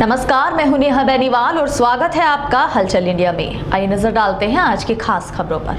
नमस्कार, मैं हूं नेहा बेनीवाल और स्वागत है आपका हलचल इंडिया में। आइए नजर डालते हैं आज की खास खबरों पर।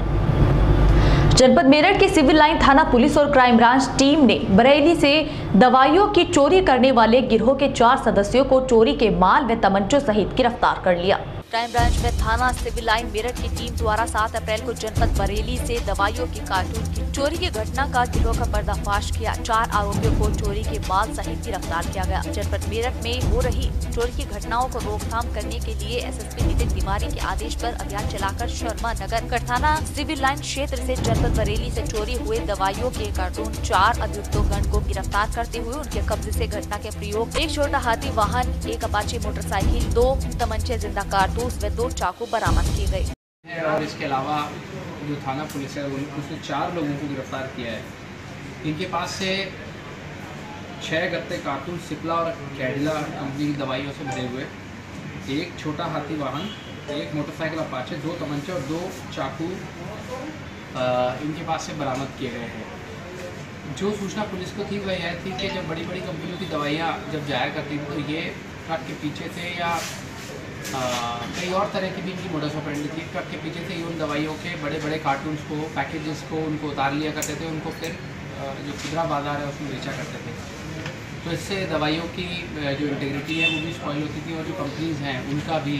जनपद मेरठ के सिविल लाइन थाना पुलिस और क्राइम ब्रांच टीम ने बरेली से दवाइयों की चोरी करने वाले गिरोह के 4 सदस्यों को चोरी के माल व तमंचों सहित गिरफ्तार कर लिया। क्राइम ब्रांच में थाना सिविल लाइन मेरठ की टीम द्वारा 7 अप्रैल को जनपद बरेली से दवाइयों के कार्टून की चोरी की घटना का गिरोह का पर्दाफाश किया। 4 आरोपियों को चोरी के माल सहित गिरफ्तार किया गया। जनपद मेरठ में हो रही चोरी की घटनाओं को रोकथाम करने के लिए एसएसपी नितिन तिवारी के आदेश पर अभियान चलाकर शर्मा नगर करथाना सिविल लाइन क्षेत्र से जनपद बरेली से चोरी हुए दवाइयों के कार्टून 4 अभियुक्तों गण को गिरफ्तार करते हुए उनके कब्जे से घटना के प्रयोग 1 छोटा हाथी वाहन, 1 अपाचे मोटरसाइकिल, 2 तमंचे, जिंदा कारतूस व 2 चाकू बरामद किए गए। और इसके अलावा जो थाना पुलिस है उसने 4 लोगों को गिरफ्तार किया है। इनके पास से 6 गत्ते कारतून सिप्ला और कैडिला कंपनी की दवाइयों से भरे हुए, 1 छोटा हाथी वाहन, 1 मोटरसाइकिल अपाचे, 2 तमंचे और 2 चाकू इनके पास से बरामद किए गए हैं। जो सूचना पुलिस को थी वह यह थी कि जब बड़ी बड़ी कंपनियों की दवाइयाँ जब जाया करती थी तो ये ट्रक के पीछे से या कई और तरह की भी इनकी मोडस ऑपरेंडी थी। ट्रक के पीछे से ही उन दवाइयों के बड़े बड़े कार्टून्स को, पैकेजेस को उनको उतार लिया करते थे, उनको फिर जो खुदरा बाजार है उसमें बेचा करते थे। तो इससे दवाइयों की जो इंटीग्रिटी है वो भी स्पॉइल होती थी और जो कंपनीज़ हैं उनका भी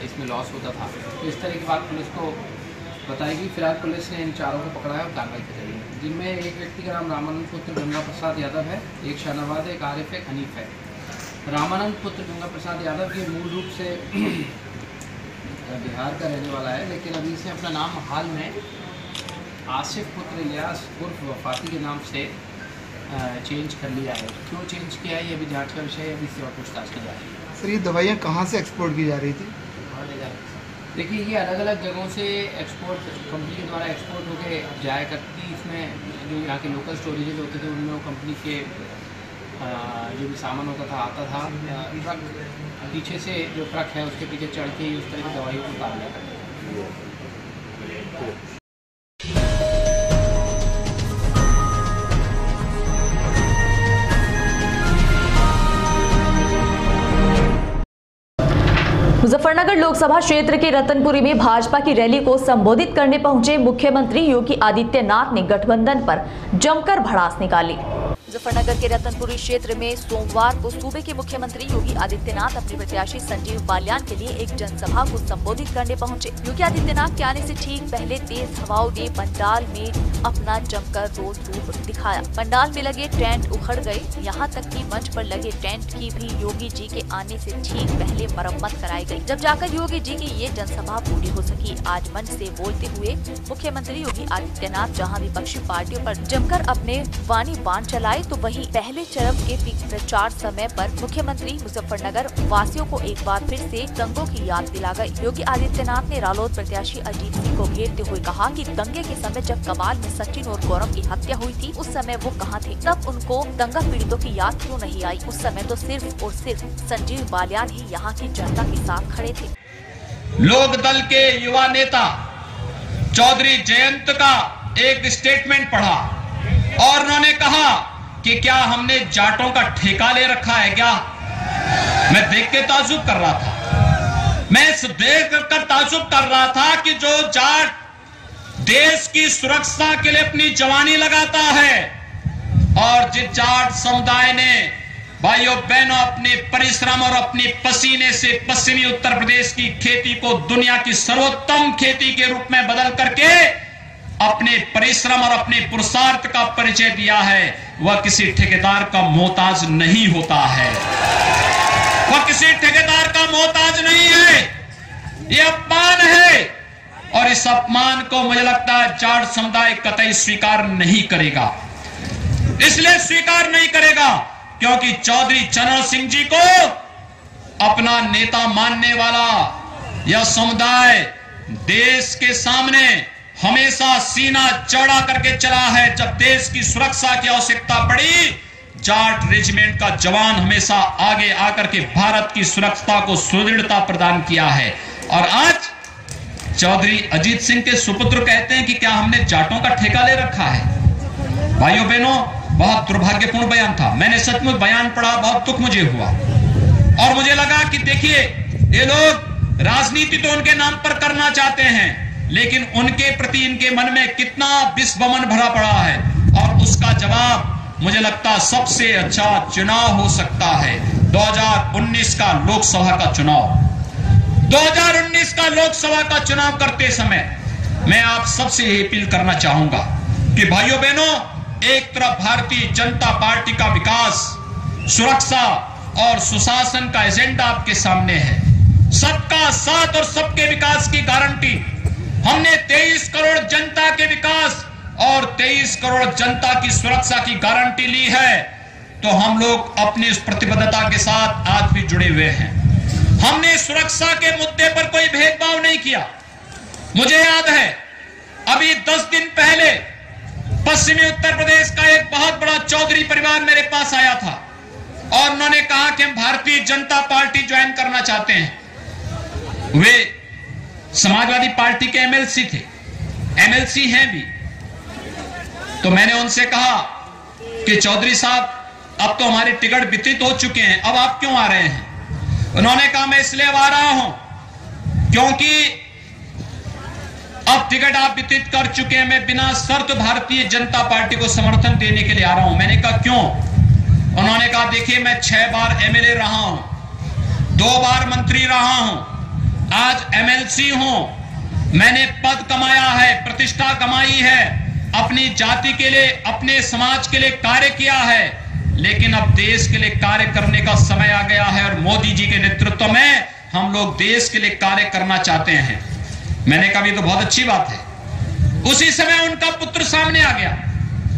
इसमें लॉस होता था। तो इस तरह की बात पुलिस को बताई गई। फिलहाल पुलिस ने इन 4 को पकड़ा है और कार्रवाई की गई है, जिनमें एक व्यक्ति का नाम रामानंद पुत्र गंगा प्रसाद यादव है, एक शाहनवाज है, एक आरिफ है, हनीफ है। रामानंद पुत्र गंगा प्रसाद यादव ये मूल रूप से बिहार का रहने वाला है, लेकिन अभी इसे अपना नाम हाल में आसिफ पुत्र इलियास उर्फ वफाती के नाम से चेंज कर लिया है। क्यों चेंज किया है ये भी जांच का विषय है, अभी सेवा पूछताछ की जा रही है। सर, ये दवाइयाँ कहाँ से एक्सपोर्ट की जा रही थी? देखिए, ये अलग अलग जगहों से एक्सपोर्ट कंपनी के द्वारा एक्सपोर्ट होकर जाया करती थी। इसमें जो यहाँ के लोकल स्टोरेजेज होते थे उनमें वो कंपनी के जो भी सामान होता था आता था। ट्रक पीछे से जो ट्रक है उसके पीछे चढ़ के उस तरह की दवाइयों को उतार लिया करते थे। मुजफ्फरनगर लोकसभा क्षेत्र के रतनपुरी में भाजपा की रैली को संबोधित करने पहुंचे मुख्यमंत्री योगी आदित्यनाथ ने गठबंधन पर जमकर भड़ास निकाली। मुजफ्फरनगर के रतनपुरी क्षेत्र में सोमवार को सूबे के मुख्यमंत्री योगी आदित्यनाथ अपने प्रत्याशी संजीव बालियान के लिए एक जनसभा को संबोधित करने पहुंचे। योगी आदित्यनाथ के आने से ठीक पहले तेज हवाओं ने पंडाल में अपना जमकर रोज रूप दिखाया। पंडाल में लगे टेंट उखड़ गए, यहाँ तक कि मंच पर लगे टेंट की भी योगी जी के आने से ठीक पहले मरम्मत कराई गई, जब जाकर योगी जी की ये जनसभा पूरी हो सकी। आज मंच से बोलते हुए मुख्यमंत्री योगी आदित्यनाथ जहाँ विपक्षी पार्टियों पर जमकर अपने वाणी बाण चलाए, तो वहीं पहले चरण के प्रचार समय पर मुख्यमंत्री मुजफ्फरनगर वासियों को एक बार फिर से दंगों की याद दिला गई। योगी आदित्यनाथ ने रालोद प्रत्याशी अजीत सिंह को घेरते हुए कहा कि दंगे के समय जब कमाल में सचिन और गौरव की हत्या हुई थी उस समय वो कहाँ थे, तब उनको दंगा पीड़ितों की याद क्यों नहीं आई? उस समय तो सिर्फ और सिर्फ संजीव बालियान ही यहाँ की जनता के साथ खड़े थे। लोक दल के युवा नेता चौधरी जयंत का एक स्टेटमेंट पढ़ा और उन्होंने कहा कि क्या हमने जाटों का ठेका ले रखा है क्या? मैं देख के ताजुब कर रहा था, मैं इस देख कर ताजुब कर रहा था कि जो जाट देश की सुरक्षा के लिए अपनी जवानी लगाता है और जिस जाट समुदाय ने भाइयों बहनों अपने परिश्रम और अपने पसीने से पश्चिमी उत्तर प्रदेश की खेती को दुनिया की सर्वोत्तम खेती के रूप में बदल करके अपने परिश्रम और अपने पुरुषार्थ का परिचय दिया है, वह किसी ठेकेदार का मोहताज नहीं होता है। वह किसी ठेकेदार का मोहताज नहीं है। यह अपमान है और इस अपमान को मुझे लगता है जाट समुदाय कतई स्वीकार नहीं करेगा। इसलिए स्वीकार नहीं करेगा क्योंकि चौधरी चरण सिंह जी को अपना नेता मानने वाला यह समुदाय देश के सामने हमेशा सीना चौड़ा करके चला है। जब देश की सुरक्षा की आवश्यकता पड़ी, जाट रेजिमेंट का जवान हमेशा आगे आकर के भारत की सुरक्षा को सुदृढ़ता प्रदान किया है। और आज चौधरी अजीत सिंह के सुपुत्र कहते हैं कि क्या हमने जाटों का ठेका ले रखा है? भाइयों बहनों, बहुत दुर्भाग्यपूर्ण बयान था। मैंने सचमुच बयान पढ़ा, बहुत दुख मुझे हुआ और मुझे लगा कि देखिए, ये लोग राजनीति तो उनके नाम पर करना चाहते हैं, लेकिन उनके प्रति इनके मन में कितना विस्वमन भरा पड़ा है। और उसका जवाब मुझे लगता सबसे अच्छा चुनाव हो सकता है 2019 का लोकसभा का चुनाव। 2019 का लोकसभा का चुनाव करते समय मैं आप सबसे यही अपील करना चाहूंगा कि भाइयों बहनों, एक तरफ भारतीय जनता पार्टी का विकास, सुरक्षा और सुशासन का एजेंडा आपके सामने है। सबका साथ और सबके विकास की गारंटी। हमने 23 करोड़ जनता के विकास और 23 करोड़ जनता की सुरक्षा की गारंटी ली है, तो हम लोग अपनी इस प्रतिबद्धता के साथ आज भी जुड़े हुए हैं। हमने सुरक्षा के मुद्दे पर कोई भेदभाव नहीं किया। मुझे याद है, अभी 10 दिन पहले पश्चिमी उत्तर प्रदेश का एक बहुत बड़ा चौधरी परिवार मेरे पास आया था और उन्होंने कहा कि हम भारतीय जनता पार्टी ज्वाइन करना चाहते हैं। वे समाजवादी पार्टी के एमएलसी थे, एमएलसी हैं भी। तो मैंने उनसे कहा कि चौधरी साहब, अब तो हमारे टिकट वितरित हो चुके हैं, अब आप क्यों आ रहे हैं? उन्होंने कहा मैं इसलिए आ रहा हूं क्योंकि अब टिकट आप वितरित कर चुके हैं, मैं बिना शर्त भारतीय जनता पार्टी को समर्थन देने के लिए आ रहा हूं। मैंने कहा क्यों? उन्होंने कहा देखिए, मैं 6 बार एमएलए रहा हूं, 2 बार मंत्री रहा हूं, आज एमएलसी हूं। मैंने पद कमाया है, प्रतिष्ठा कमाई है, अपनी जाति के लिए, अपने समाज के लिए कार्य किया है, लेकिन अब देश के लिए कार्य करने का समय आ गया है और मोदी जी के नेतृत्व में हम लोग देश के लिए कार्य करना चाहते हैं। मैंने कहा ये तो बहुत अच्छी बात है। उसी समय उनका पुत्र सामने आ गया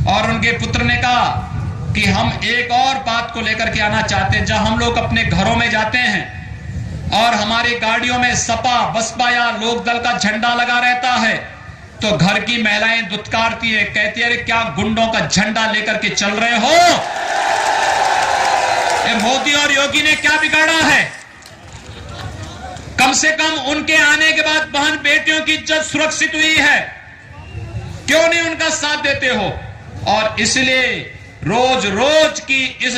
और उनके पुत्र ने कहा कि हम एक और बात को लेकर के आना चाहते हैं। जब हम लोग अपने घरों में जाते हैं और हमारी गाड़ियों में सपा, बसपा या लोकदल का झंडा लगा रहता है, तो घर की महिलाएं दुत्कारती है, कहती है अरे क्या गुंडों का झंडा लेकर के चल रहे हो? ये मोदी और योगी ने क्या बिगाड़ा है? कम से कम उनके आने के बाद बहन बेटियों की इज्जत सुरक्षित हुई है, क्यों नहीं उनका साथ देते हो? और इसलिए रोज रोज की इस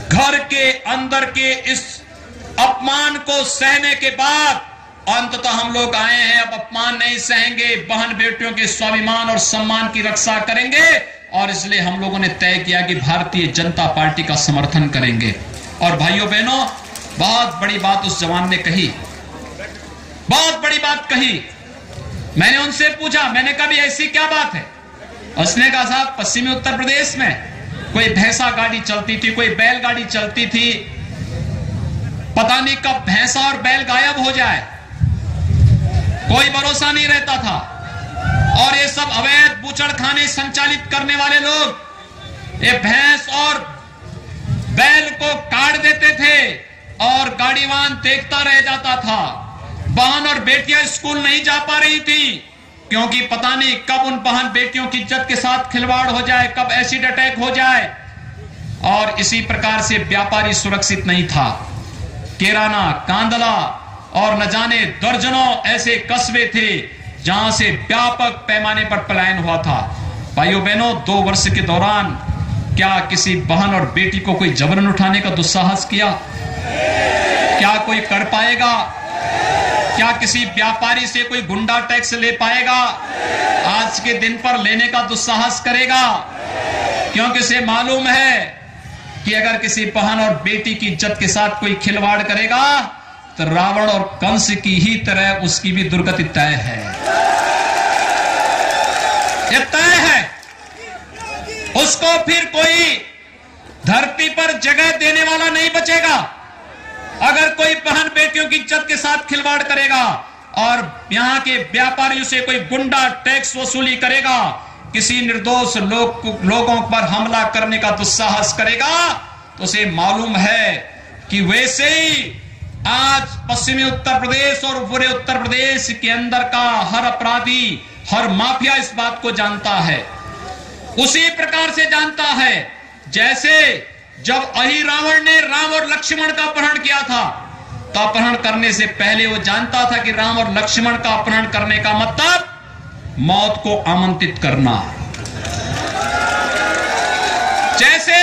घर के अंदर के इस अपमान को सहने के बाद अंततः हम लोग आए हैं। अब अपमान नहीं सहेंगे, बहन बेटियों के स्वाभिमान और सम्मान की रक्षा करेंगे और इसलिए हम लोगों ने तय किया कि भारतीय जनता पार्टी का समर्थन करेंगे। और भाइयों बहनों, बहुत बड़ी बात उस जवान ने कही, बहुत बड़ी बात कही। मैंने उनसे पूछा, मैंने कहा भी ऐसी क्या बात है? उसने कहा साहब, पश्चिमी उत्तर प्रदेश में कोई भैंसा गाड़ी चलती थी, कोई बैलगाड़ी चलती थी, पता नहीं कब भैंसा और बैल गायब हो जाए, कोई भरोसा नहीं रहता था। और ये सब अवैध बूचड़खाने संचालित करने वाले लोग ये भैंस और बैल को काट देते थे और गाड़ीवान देखता रह जाता था। बहन और बेटियां स्कूल नहीं जा पा रही थी क्योंकि पता नहीं कब उन बहन बेटियों की इज्जत के साथ खिलवाड़ हो जाए, कब एसिड अटैक हो जाए। और इसी प्रकार से व्यापारी सुरक्षित नहीं था। केराना, कांदला और न जाने दर्जनों ऐसे कस्बे थे जहां से व्यापक पैमाने पर पलायन हुआ था। भाइयों बहनों, 2 वर्ष के दौरान क्या किसी बहन और बेटी को कोई जबरन उठाने का दुस्साहस किया? क्या कोई कर पाएगा? क्या किसी व्यापारी से कोई गुंडा टैक्स ले पाएगा? आज के दिन पर लेने का दुस्साहस करेगा क्योंकि उसे मालूम है कि अगर किसी बहन और बेटी की इज्जत के साथ कोई खिलवाड़ करेगा तो रावण और कंस की ही तरह उसकी भी दुर्गति तय है। यह तय है। उसको फिर कोई धरती पर जगह देने वाला नहीं बचेगा अगर कोई बहन बेटियों की इज्जत के साथ खिलवाड़ करेगा और यहां के व्यापारियों से कोई गुंडा टैक्स वसूली करेगा, किसी निर्दोष लोगों पर हमला करने का दुस्साहस करेगा, तो उसे मालूम है कि वैसे ही आज पश्चिमी उत्तर प्रदेश और पूरे उत्तर प्रदेश के अंदर का हर अपराधी, हर माफिया इस बात को जानता है। उसी प्रकार से जानता है जैसे जब अहि रावण ने राम और लक्ष्मण का अपहरण किया था, तो अपहरण करने से पहले वो जानता था कि राम और लक्ष्मण का अपहरण करने का मतलब मौत को आमंत्रित करना। जैसे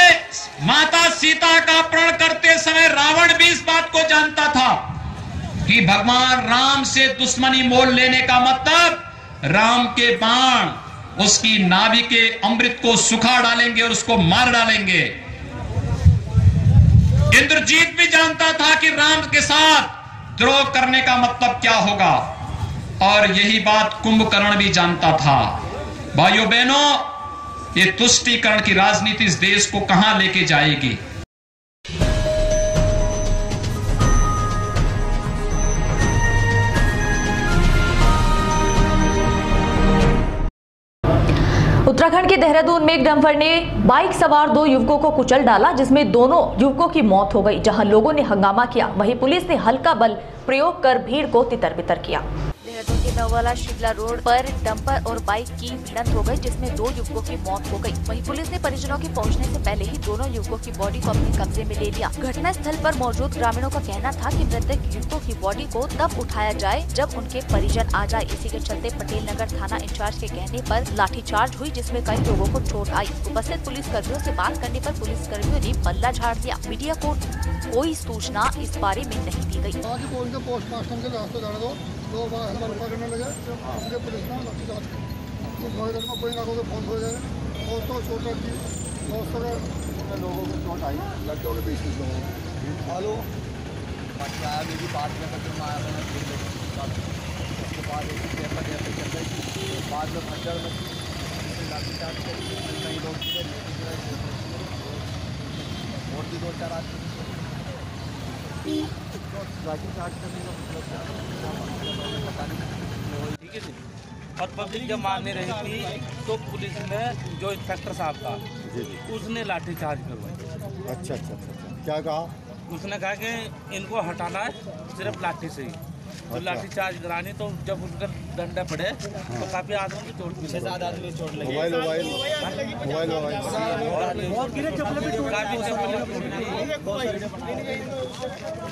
माता सीता का अपहरण करते समय रावण भी इस बात को जानता था कि भगवान राम से दुश्मनी मोल लेने का मतलब राम के बाण उसकी नाभि के अमृत को सुखा डालेंगे और उसको मार डालेंगे। इंद्रजीत भी जानता था कि राम के साथ द्रोह करने का मतलब क्या होगा, और यही बात कुंभकर्ण भी जानता था। भाइयों बहनों, ये तुष्टीकरण की राजनीति इस देश को कहां लेके जाएगी। उत्तराखंड के देहरादून में एक डंपर ने बाइक सवार 2 युवकों को कुचल डाला, जिसमें दोनों युवकों की मौत हो गई। जहां लोगों ने हंगामा किया, वहीं पुलिस ने हल्का बल प्रयोग कर भीड़ को तितर-बितर किया। देहरादून के नौवाला शिवला रोड पर डंपर और बाइक की भिड़ंत हो गई, जिसमें 2 युवकों की मौत हो गई। वहीं पुलिस ने परिजनों के पहुंचने से पहले ही दोनों युवकों की बॉडी को अपने कब्जे में ले लिया। घटना स्थल पर मौजूद ग्रामीणों का कहना था कि मृतक युवकों की बॉडी को तब उठाया जाए जब उनके परिजन आ जाए। इसी के चलते पटेल नगर थाना इंचार्ज के कहने पर लाठीचार्ज हुई, जिसमें कई लोगों को चोट आई। उपस्थित पुलिस कर्मियों से बात करने पर पुलिस कर्मियों ने पल्ला झाड़ दिया। मीडिया को कोई सूचना इस बारे में नहीं दी गयी। पोस्टमार्टम के रास्ते जाने दो, 2 बार हमारे करने लगे, उसके पुलिस ने लाठीचार्ज किया। कोई ना कोई फोन हो जाए, दोस्तों चोट लगी, दोस्तों के लोगों को चोट आई, लड़कियों के 20 लोगों को। हेलो मेरी बात में उसके बाद बाद में भंजर में लाठीचार्ज कई लोग और भी 2-4 आदमी लाठीचार्ज करने का मतलब पता नहीं। ठीक है जी। और पब्लिक जब मारने रही थी तो पुलिस ने जो इंस्पेक्टर साहब था उसने लाठीचार्ज करवाई। अच्छा, क्या कहा? उसने कहा कि इनको हटाना है सिर्फ लाठी से ही। तो लाठीचार्ज करानी, तो जब उनका डंडा पड़े तो काफी आदमी की चोट, 6-7 आदमी चोट लगी। मोबाइल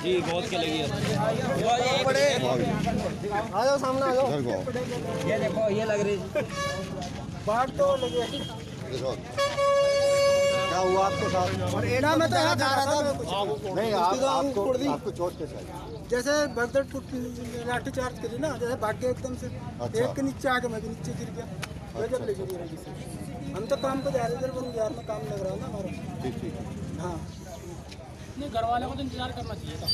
जी बहुत के लगी है। आ जाओ सामने आ जाओ। ये देखो, ये लग रही बाढ़ तो लगी। क्या हुआ आपके साथ? और एना में तो यहाँ जा रहा था। नहीं, आपको चोट कैसे आई? जैसे बर्दर लाठी चार्ज करी ना, जैसे भाग गया एकदम से। अच्छा। एक के नीचे आके मैं भी नीचे गिर गया। जब ले गिरी हम तो काम पे जा रहे थे, बिहार में काम लग रहा है ना हमारा। ठीक। हाँ, नहीं, घर वाले को तो इंतजार करना चाहिए था।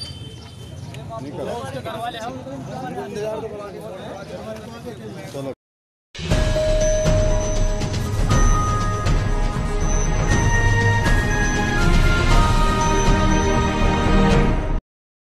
उसके घर वाले हम इंतजार तो बना। चलो।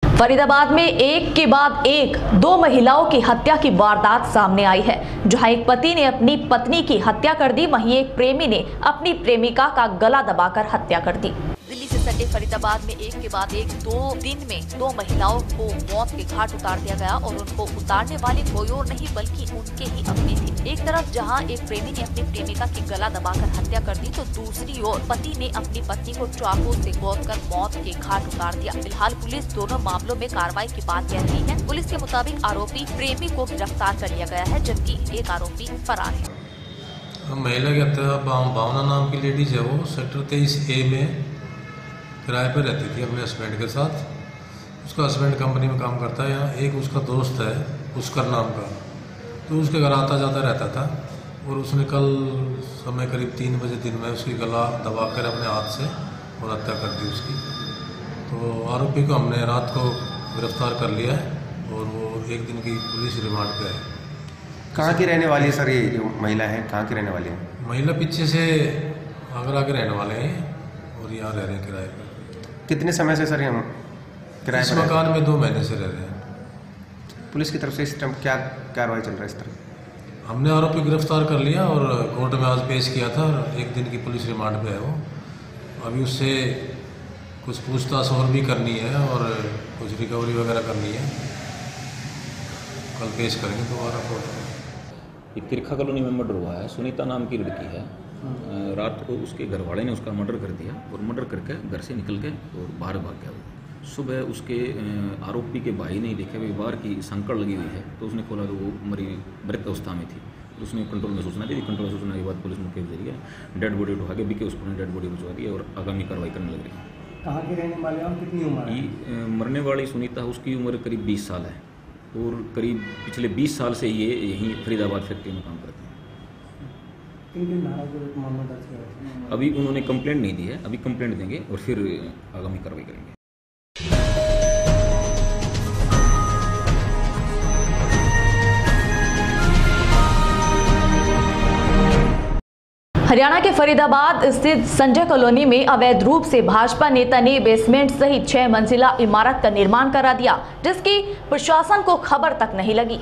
फरीदाबाद में एक के बाद एक 2 महिलाओं की हत्या की वारदात सामने आई है। जहां एक पति ने अपनी पत्नी की हत्या कर दी, वहीं एक प्रेमी ने अपनी प्रेमिका का गला दबाकर हत्या कर दी। दिल्ली से सटे फरीदाबाद में एक के बाद एक 2 दिन में 2 महिलाओं को मौत के घाट उतार दिया गया, और उनको उतारने वाले कोई और नहीं बल्कि उनके ही अपने थे। एक तरफ जहां एक प्रेमी ने अपनी प्रेमिका की गला दबाकर हत्या कर दी, तो दूसरी ओर पति ने अपनी पत्नी को चाकू से गोदकर मौत के घाट उतार दिया। फिलहाल पुलिस दोनों मामलों में कार्रवाई की बात कह रही है। पुलिस के मुताबिक आरोपी प्रेमी को गिरफ्तार कर लिया गया है, जबकि एक आरोपी फरार है। महिला की हत्या भावना नाम की लेडीज है, वो सेक्टर 23A में किराए पर रहती थी अपने हस्बैंड के साथ। उसका हस्बैंड कंपनी में काम करता है। यहाँ एक उसका दोस्त है पुष्कर नाम का, तो उसके घर आता जाता रहता था, और उसने कल समय करीब 3 बजे दिन में उसकी गला दबाकर अपने हाथ से और हत्या कर दी उसकी। तो आरोपी को हमने रात को गिरफ्तार कर लिया है, और वो 1 दिन की पुलिस रिमांड पे है। कहाँ की रहने वाली है सर? ये जो महिला है कहाँ की रहने वाली है? महिला पीछे से आगरा के रहने वाले हैं, और यहाँ रह रहे हैं किराए पर। कितने समय से सर हम किराए इस पर मकान में 2 महीने से रह रहे हैं। पुलिस की तरफ से इस टाइम क्या कार्रवाई चल रहा है इस तरह? हमने आरोपी गिरफ्तार कर लिया और कोर्ट में आज पेश किया था। 1 दिन की पुलिस रिमांड पे है वो। अभी उससे कुछ पूछताछ और भी करनी है, और कुछ रिकवरी वगैरह करनी है। कल पेश करेंगे दोबारा कोर्ट में। एक तिरखा कॉलोनी में मर्डर हुआ है। सुनीता नाम की लड़की है। रात को उसके घर वाले ने उसका मर्डर कर दिया, और मर्डर करके घर से निकल के और बाहर भाग गया वो। सुबह उसके आरोपी के भाई ने देखा कि बाहर की संकड़ लगी हुई है, तो उसने खोला तो वो मृत अवस्था में थी। उसने कंट्रोल में सूचना दी। कंट्रोल में सूचना के बाद पुलिस मुख्य के जरिए डेड बॉडी उठा के बीके उसको डेड बॉडी भिजवा दी और आगामी कार्रवाई करने लग रही है। कहाँ के रहने वाले और कितनी उम्र है? मरने वाली सुनीता, उसकी उम्र करीब 20 साल है और करीब पिछले 20 साल से ये यहीं फरीदाबाद फैक्ट्री में काम करते हैं। अभी उन्होंने कंप्लेंट नहीं दी है, अभी कंप्लेंट देंगे और फिर आगामी कार्रवाई करेंगे। हरियाणा के फरीदाबाद स्थित संजय कॉलोनी में अवैध रूप से भाजपा नेता ने बेसमेंट सहित 6 मंजिला इमारत का निर्माण करा दिया, जिसकी प्रशासन को खबर तक नहीं लगी।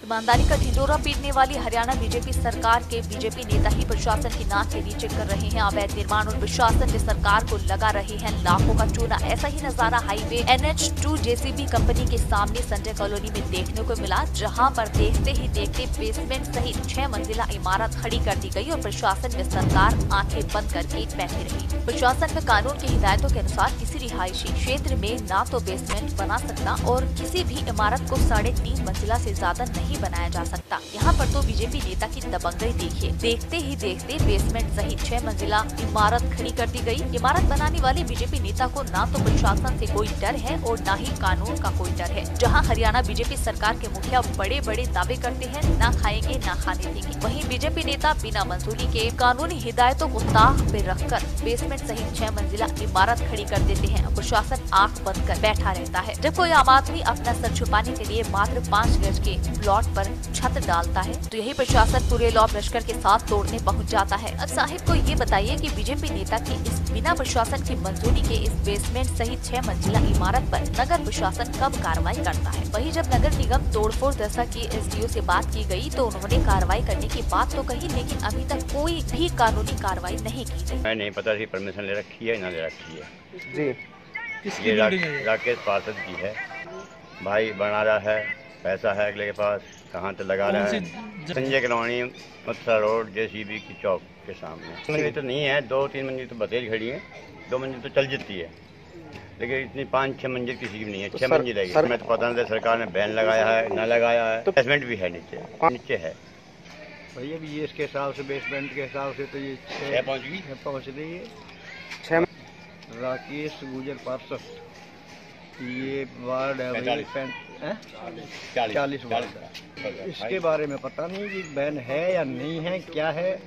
ईमानदारी का ढिंढोरा पीटने वाली हरियाणा बीजेपी सरकार के बीजेपी नेता ही प्रशासन की नाक के नीचे कर रहे हैं अवैध निर्माण और प्रशासन ने सरकार को लगा रहे हैं लाखों का चूना। ऐसा ही नजारा हाईवे NH2 JCB कंपनी के सामने संजय कॉलोनी में देखने को मिला, जहां पर देखते ही देखते बेसमेंट सहित 6 मंजिला इमारत खड़ी कर दी गई और प्रशासन में सरकार आंखें बंद करके बैठी रही। प्रशासन में कानून की हिदायतों के अनुसार किसी रिहायशी क्षेत्र में न तो बेसमेंट बना सकता और किसी भी इमारत को 3.5 मंजिला से ज्यादा नहीं बनाया जा सकता। यहाँ पर तो बीजेपी नेता की दबंगई देखिए, देखते ही देखते बेसमेंट सहित 6 मंजिला इमारत खड़ी कर दी गई। इमारत बनाने वाले बीजेपी नेता को ना तो प्रशासन से कोई डर है और ना ही कानून का कोई डर है। जहाँ हरियाणा बीजेपी सरकार के मुखिया बड़े बड़े दावे करते हैं, ना खाएंगे ना खाने देंगे, वहीं बीजेपी नेता बिना मंजूरी के कानूनी हिदायतों को ताक पे रखकर बेसमेंट सहित 6 मंजिला इमारत खड़ी कर देते हैं। प्रशासन आंख बंद कर बैठा रहता है, जब कोई आम आदमी अपना सर छुपाने के लिए मात्र 5 गज के प्लॉट पर छत डालता है तो यही प्रशासन पूरे लॉ लश्कर के साथ तोड़ने पहुंच जाता है। अब साहिब को ये बताइए कि बीजेपी नेता की इस बिना प्रशासन की मंजूरी के इस बेसमेंट सहित 6 मंजिला इमारत पर नगर प्रशासन कब कार्रवाई करता है? वहीं जब नगर निगम तोड़फोड़ दशा की SDO से बात की गई तो उन्होंने कार्रवाई करने की बात तो कही, लेकिन अभी तक कोई भी कानूनी कार्रवाई नहीं की गई। मैं नहीं पता थी परमिशन ले रखी है ना ले रखी है जी। ये राकेश पार्षद की है, भाई बना रहा है, पैसा है अगले के पास, कहाँ तो लगा रहा है। Sanjay colony Mathura road JCB की चौक के सामने। मंजिल तो नहीं है, 2-3 मंजिल तो बतेज खड़ी है, 2 मंजिल तो चल जाती है, लेकिन इतनी 5-6 मंजिल किसी की नहीं है। 6 मंजिल है। मैं तो पता नहीं सरकार ने बैन लगाया है न लगाया है। बेसमेंट भी है नीचे है भैया भी, ये इसके हिसाब से बेसमेंट के हिसाब से तो ये 6 पहुँच रही है। राकेश गुजर पार्षद, ये वार्ड है 40 वार्ड। इसके बारे में पता नहीं कि बैन है या नहीं है, क्या है।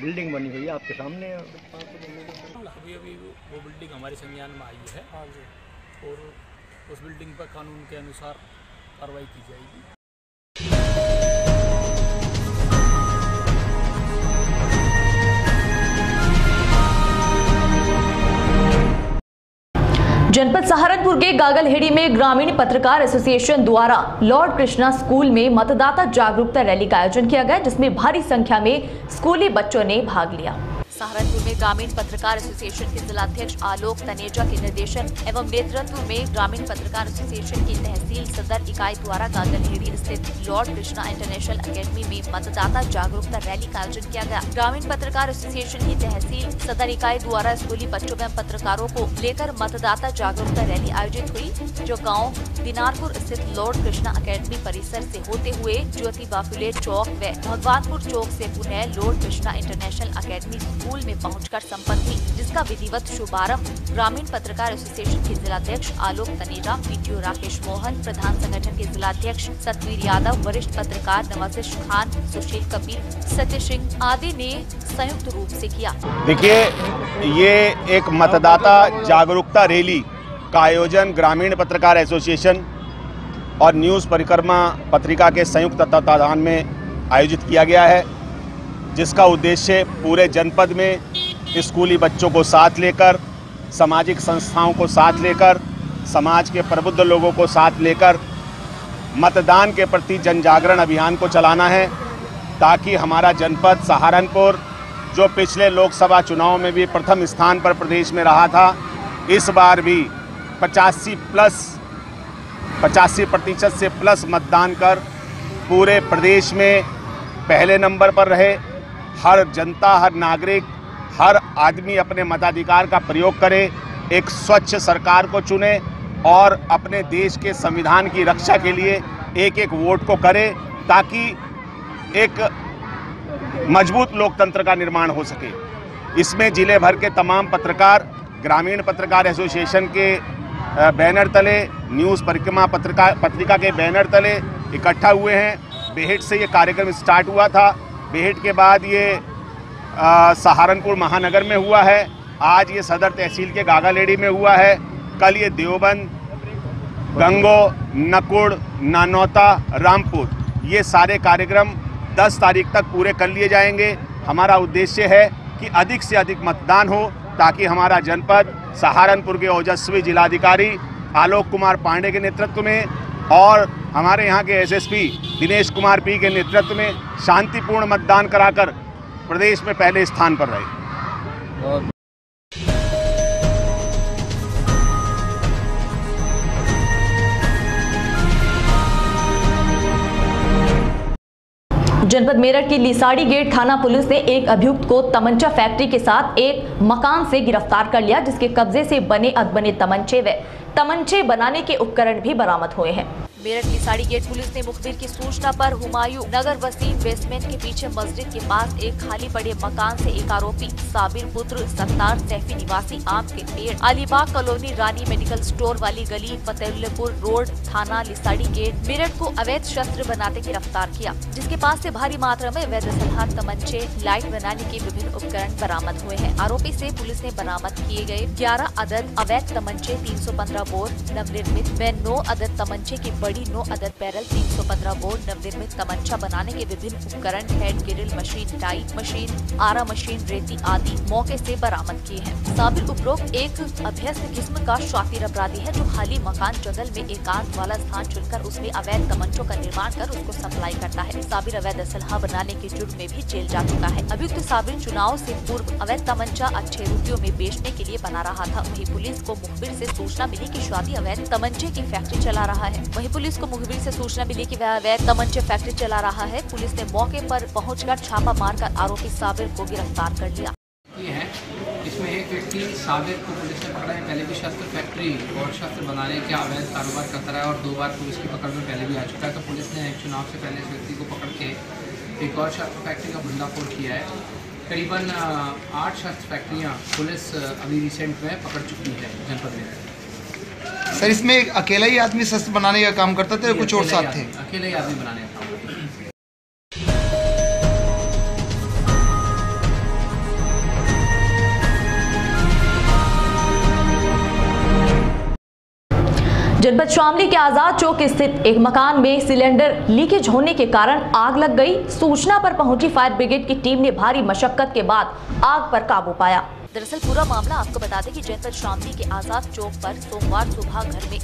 बिल्डिंग बनी हुई है आपके सामने। अभी वो बिल्डिंग हमारे संज्ञान में आई है और उस बिल्डिंग पर कानून के अनुसार कार्रवाई की जाएगी। जनपद सहारनपुर के गागलहेड़ी में ग्रामीण पत्रकार एसोसिएशन द्वारा लॉर्ड कृष्णा स्कूल में मतदाता जागरूकता रैली का आयोजन किया गया, जिसमें भारी संख्या में स्कूली बच्चों ने भाग लिया। सहारनपुर में ग्रामीण पत्रकार एसोसिएशन के जिलाध्यक्ष आलोक तनेजा के निर्देशन एवं नेतृत्व में ग्रामीण पत्रकार एसोसिएशन की तहसील सदर इकाई द्वारा गागलहेड़ी स्थित लॉर्ड कृष्णा इंटरनेशनल अकेडमी में मतदाता जागरूकता रैली का आयोजन किया गया। ग्रामीण पत्रकार एसोसिएशन की तहसील सदर इकाई द्वारा स्कूली बच्चों व पत्रकारों को लेकर मतदाता जागरूकता रैली आयोजित हुई, जो गाँव दिनारपुर स्थित लॉर्ड कृष्णा अकेडमी परिसर से होते हुए ज्योतिबा फुले चौक व भगवानपुर चौक से पुनः Lord Krishna international academy school में पहुंचकर संपन्न हुई, जिसका विधिवत शुभारंभ ग्रामीण पत्रकार एसोसिएशन के जिलाध्यक्ष आलोक तनेजा, PTO राकेश मोहन, प्रधान संगठन के जिलाध्यक्ष सतवीर यादव, वरिष्ठ पत्रकार नवाजिश खान, सुशील कबीर, सत्य सिंह आदि ने संयुक्त रूप से किया। देखिए, ये एक मतदाता जागरूकता रैली का आयोजन ग्रामीण पत्रकार एसोसिएशन और न्यूज़ परिक्रमा पत्रिका के संयुक्त तत्वावधान में आयोजित किया गया है, जिसका उद्देश्य पूरे जनपद में स्कूली बच्चों को साथ लेकर, सामाजिक संस्थाओं को साथ लेकर, समाज के प्रबुद्ध लोगों को साथ लेकर मतदान के प्रति जन जागरण अभियान को चलाना है, ताकि हमारा जनपद सहारनपुर, जो पिछले लोकसभा चुनाव में भी प्रथम स्थान पर प्रदेश में रहा था, इस बार भी 85% से प्लस मतदान कर पूरे प्रदेश में पहले नंबर पर रहे। हर जनता, हर नागरिक, हर आदमी अपने मताधिकार का प्रयोग करे, एक स्वच्छ सरकार को चुने और अपने देश के संविधान की रक्षा के लिए एक एक वोट को करे, ताकि एक मजबूत लोकतंत्र का निर्माण हो सके। इसमें जिले भर के तमाम पत्रकार ग्रामीण पत्रकार एसोसिएशन के बैनर तले, न्यूज़ परिक्रमा पत्रिका के बैनर तले इकट्ठा हुए हैं। बेहट से ये कार्यक्रम स्टार्ट हुआ था। बेहट के बाद ये सहारनपुर महानगर में हुआ है। आज ये सदर तहसील के गागालेडी में हुआ है। कल ये देवबंद, गंगो, नकुड़, नानौता, रामपुर, ये सारे कार्यक्रम 10 तारीख तक पूरे कर लिए जाएंगे। हमारा उद्देश्य है कि अधिक से अधिक मतदान हो ताकि हमारा जनपद सहारनपुर के ओजस्वी जिलाधिकारी आलोक कुमार पांडे के नेतृत्व में और हमारे यहाँ के एसएसपी दिनेश कुमार पी के नेतृत्व में शांतिपूर्ण मतदान कराकर प्रदेश में पहले स्थान पर रहे। जनपद मेरठ की लिसाड़ी गेट थाना पुलिस ने एक अभियुक्त को तमंचा फैक्ट्री के साथ एक मकान से गिरफ्तार कर लिया, जिसके कब्जे से बने अगबने तमंचे व तमंचे बनाने के उपकरण भी बरामद हुए हैं। मेरठ लिसाड़ी गेट पुलिस ने मुखबिर की सूचना पर हुमायूं नगर वसीम बेसमेंट के पीछे मस्जिद के पास एक खाली पड़े मकान से एक आरोपी साबिर पुत्र सत्तार सैफी निवासी आम के पेड़ अलीबाग कॉलोनी रानी मेडिकल स्टोर वाली गली फतेहपुर रोड थाना लिसाड़ी गेट मेरठ को अवैध शस्त्र बनाते गिरफ्तार किया, जिसके पास से भारी मात्रा में अवैध सलाह तमंचे लाइट बनाने के विभिन्न उपकरण बरामद हुए हैं। आरोपी से पुलिस ने बरामद किए गए 11 अदद अवैध तमंचे, 315 बोर नवनिर्मित व 9 अदद तमंचे की 9 अदद बैरल, 315 बोर नवनिर्मित तमंचा बनाने के विभिन्न उपकरण, हेड गिरिल मशीन, टाई मशीन, आरा मशीन, रेती आदि मौके से बरामद किए हैं। साबिर उपरोक्त एक अभ्यस्त किस्म का शातिर अपराधी है जो खाली मकान जंगल में एकांत वाला स्थान चुनकर उसमें अवैध तमंचों का निर्माण कर उसको सप्लाई करता है। साबिर अवैध असलहा बनाने के जुर्म में भी जेल जा चुका है। अभियुक्त साबिर चुनाव से पूर्व अवैध तमंचा अच्छे रुपयों में बेचने के लिए बना रहा था। वही पुलिस को मुखबिर से सूचना मिली कि शादी अवैध तमंचे की फैक्ट्री चला रहा है। वही पुलिस को मुखबिर से सूचना मिली कि वह अवैध तमंचे फैक्ट्री चला रहा है। पुलिस ने मौके पर पहुंचकर छापा मारकर आरोपी साबिर को गिरफ्तार कर लिया। ये है, इसमें एक व्यक्ति साबिर को पुलिस ने पकड़ा है। पहले भी शस्त्र फैक्ट्री और शस्त्र बनाने का अवैध कारोबार करता रहा है और 2 बार पुलिस की पकड़ में पहले भी आ चुका है। तो पुलिस ने चुनाव से पहले इस व्यक्ति को पकड़ के एक और शस्त्र फैक्ट्री का भंडाफोड़ किया है। करीबन 8 शस्त्र फैक्ट्रियाँ पुलिस अभी रिसेंट में पकड़ चुकी है जनपद में। सर, इसमें अकेला ही आदमी शस्त्र बनाने का काम करता था या कुछ और साथ थे? अकेले ही आदमी बनाने का काम करता था। जनपद शामली के आजाद चौक स्थित एक मकान में सिलेंडर लीकेज होने के कारण आग लग गई। सूचना पर पहुंची फायर ब्रिगेड की टीम ने भारी मशक्कत के बाद आग पर काबू पाया। दरअसल पूरा मामला आपको बता दें कि जनपद शामली के आजाद चौक पर सोमवार सुबह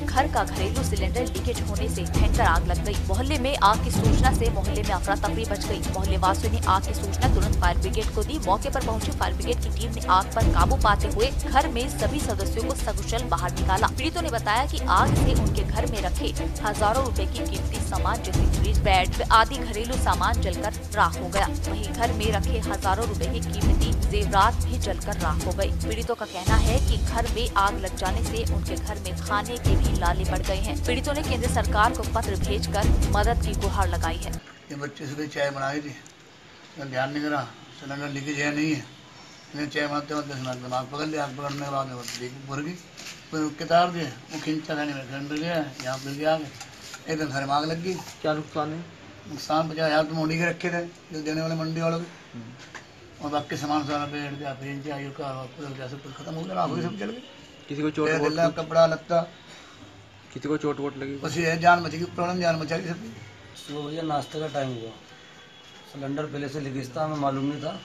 घर का घरेलू सिलेंडर लीकेज होने से भयंकर आग लग गई। मोहल्ले में आग की सूचना से मोहल्ले में अफरा तफरी मच गई। मोहल्ले वासियों ने आग की सूचना तुरंत फायर ब्रिगेड को दी। मौके पर पहुंची फायर ब्रिगेड की टीम ने आग पर काबू पाते हुए घर में सभी सदस्यों को सकुशल बाहर निकाला। पीड़ितों ने बताया कि आग से उनके घर में रखे हजारों रुपए की कीमती सामान जैसे फ्रिज, बेड आदि घरेलू सामान जलकर राख हो गया। वहीं घर में रखे हजारों रुपए की कीमती जेवरात भी जलकर राख हो गई। पीड़ितों का कहना है कि घर में आग लग जाने से उनके घर में खाने के भी लाले पड़ गए हैं। पीड़ितों ने केंद्र सरकार को पत्र भेजकर मदद की गुहार लगाई है। ये बच्चे से चाय बनाई थी, ध्यान नहीं करा, सिलेंडर लीकेज है नहीं है। चाय बनाते वक्त दिमाग पकड़ लिया, आग पकड़ने के बाद भर गई, किताब दिए वो खींचता था, सिलेंडर गया यहाँ मिल गया, एकदम घर में आग लग गई। क्या नुकसान है? नुकसान 50,000 तो मंडी के रखे थे, जो देने वाले मंडी वालों के, और बाकी सामान सारा पेड़ दिया, फ्रिज चाहिए का सब कुछ खत्म हो गया, आग सब जल गई। किसी को चोट वोट, कपड़ा लत्ता, किसी को चोट वोट लगी? बस ये जान बची, प्रॉब्लम जान बचा सब। सुबह भैया नाश्ते का टाइम हुआ, सिलेंडर पहले से लीकेज था, हमें मालूम नहीं था।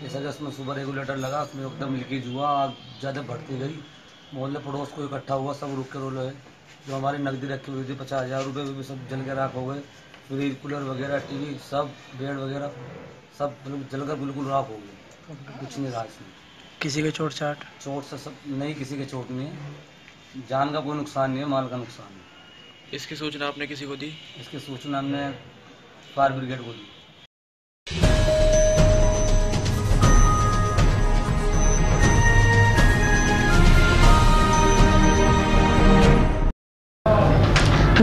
जैसा कि उसमें सुबह रेगुलेटर लगा, उसमें एकदम लीकेज हुआ, आग ज़्यादा बढ़ती गई। मोहल्ले पड़ोस को इकट्ठा हुआ, सब रुक के रोलो है। जो हमारी नकदी रखी हुई थी 50,000 रुपये भी सब जल के राख हो गए। फ्रिज, कूलर वगैरह, टीवी सब, बेड वगैरह सब जलकर बिल्कुल राख हो गई, कुछ नहीं रहा इसमें। किसी के चोट से सब नहीं, किसी के चोट नहीं है, जान का कोई नुकसान नहीं है, माल का नुकसान है। इसकी सूचना आपने किसी को दी? इसकी सूचना हमने फायर ब्रिगेड को दी।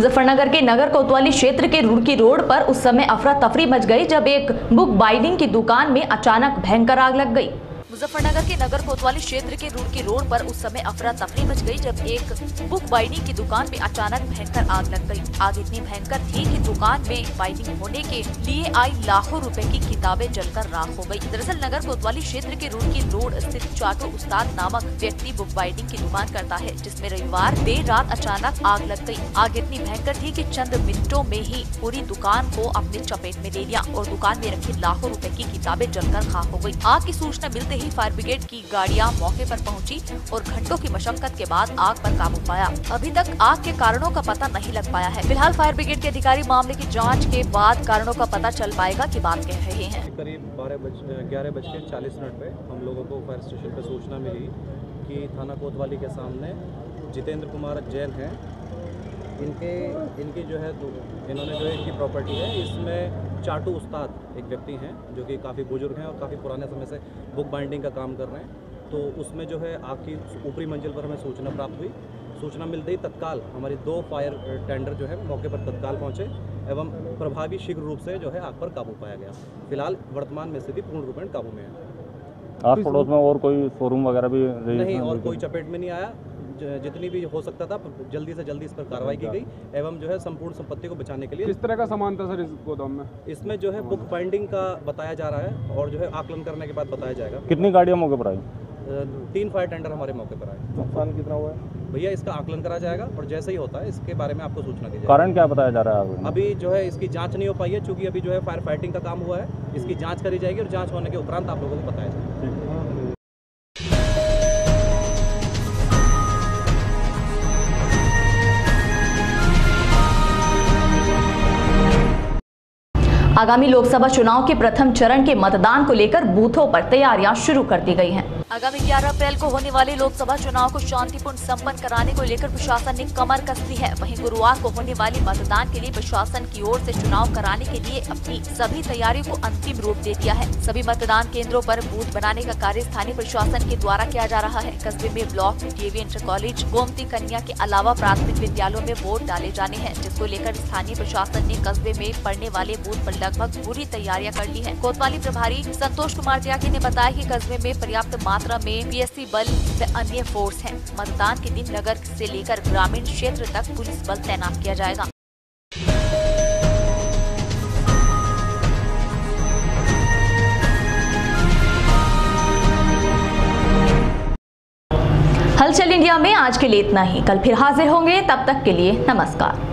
मुजफ्फरनगर के नगर कोतवाली क्षेत्र के रुड़की रोड पर उस समय अफरा तफरी मच गई जब एक बुक बाइंडिंग की दुकान में अचानक भयंकर आग लग गई। मुजफ्फरनगर के नगर कोतवाली क्षेत्र के रुड़की रोड पर उस समय अफरा तफरी मच गई जब एक बुक बाइंडिंग की दुकान में अचानक भयंकर आग लग गई। आग इतनी भयंकर थी कि दुकान में बाइंडिंग होने के लिए आई लाखों रुपए की किताबें जलकर राख हो गई। दरअसल नगर कोतवाली क्षेत्र के रुड़की रोड स्थित चाटू उस्ताद नामक व्यक्ति बुक बाइंडिंग की दुकान करता है, जिसमें रविवार देर रात अचानक आग लग गई। आग इतनी भयंकर थी कि चंद मिनटों में ही पूरी दुकान को अपने चपेट में ले लिया और दुकान में रखी लाखों रुपए की किताबें जलकर खाक हो गई। आग की सूचना मिलते ही फायर ब्रिगेड की गाड़ियां मौके पर पहुंची और घंटों की मशक्कत के बाद आग पर काबू पाया। अभी तक आग के कारणों का पता नहीं लग पाया है। फिलहाल फायर ब्रिगेड के अधिकारी मामले की जांच के बाद कारणों का पता चल पाएगा की बात कह रहे हैं। करीब 11:40 पे हम लोगों को फायर स्टेशन पर सूचना मिली कि थाना कोतवाली के सामने जितेंद्र कुमार जैन है, इनकी जो है इन्होंने जो इनकी प्रॉपर्टी है इसमें चाटू उस्ताद एक व्यक्ति हैं जो कि काफ़ी बुजुर्ग हैं और काफ़ी पुराने समय से बुक बाइंडिंग का काम कर रहे हैं। तो उसमें जो है आग की ऊपरी मंजिल पर हमें सूचना प्राप्त हुई। सूचना मिलते ही तत्काल हमारी 2 फायर टेंडर जो है मौके पर तत्काल पहुंचे एवं प्रभावी शीघ्र रूप से जो है आग पर काबू पाया गया। फिलहाल वर्तमान में स्थिति पूर्ण रूपेण काबू में है। आस पड़ोस में और कोई शोरूम वगैरह भी नहीं और कोई चपेट में नहीं आया। जितनी भी हो सकता था जल्दी से जल्दी इस पर कार्रवाई की गई एवं जो है संपूर्ण संपत्ति को बचाने के लिए। किस तरह का सामान था सर इस गोदाम में? इसमें जो है बुक बाइंडिंग का बताया जा रहा है और जो है आकलन करने के बाद बताया जाएगा। कितनी गाड़ियां मौके पर आई? 3 फायर टेंडर हमारे मौके पर आए। नुकसान कितना हुआ है भैया? इसका आकलन करा जाएगा और जैसे ही होता है इसके बारे में आपको सूचना दी जाएगी। कारण क्या बताया जा रहा है? अभी जो है इसकी जांच नहीं हो पाई है, चूंकि अभी जो है फायर फाइटिंग का काम हुआ है। इसकी जांच करी जाएगी और जांच होने के उपरांत आप लोगों को बताया जाएगा। आगामी लोकसभा चुनाव के प्रथम चरण के मतदान को लेकर बूथों पर तैयारियां शुरू कर दी गई हैं। आगामी 11 अप्रैल को होने वाले लोकसभा चुनाव को शांतिपूर्ण संपन्न कराने को लेकर प्रशासन ने कमर कस ली है। वहीं गुरुवार को होने वाले मतदान के लिए प्रशासन की ओर से चुनाव कराने के लिए अपनी सभी तैयारियों को अंतिम रूप दे दिया है। सभी मतदान केंद्रों पर बूथ बनाने का कार्य स्थानीय प्रशासन के द्वारा किया जा रहा है। कस्बे में block DAV inter college, Gomti कन्या के अलावा प्राथमिक विद्यालयों में वोट डाले जाने हैं, जिसको लेकर स्थानीय प्रशासन ने कस्बे में पड़ने वाले बूथ पर लगभग पूरी तैयारियां कर ली है। कोतवाली प्रभारी संतोष कुमार त्यागी ने बताया कि कस्बे में पर्याप्त मात्रा में पीएससी बल व अन्य फोर्स हैं। मतदान के दिन नगर से लेकर ग्रामीण क्षेत्र तक पुलिस बल तैनात किया जाएगा। हलचल इंडिया में आज के लिए इतना ही। कल फिर हाजिर होंगे, तब तक के लिए नमस्कार।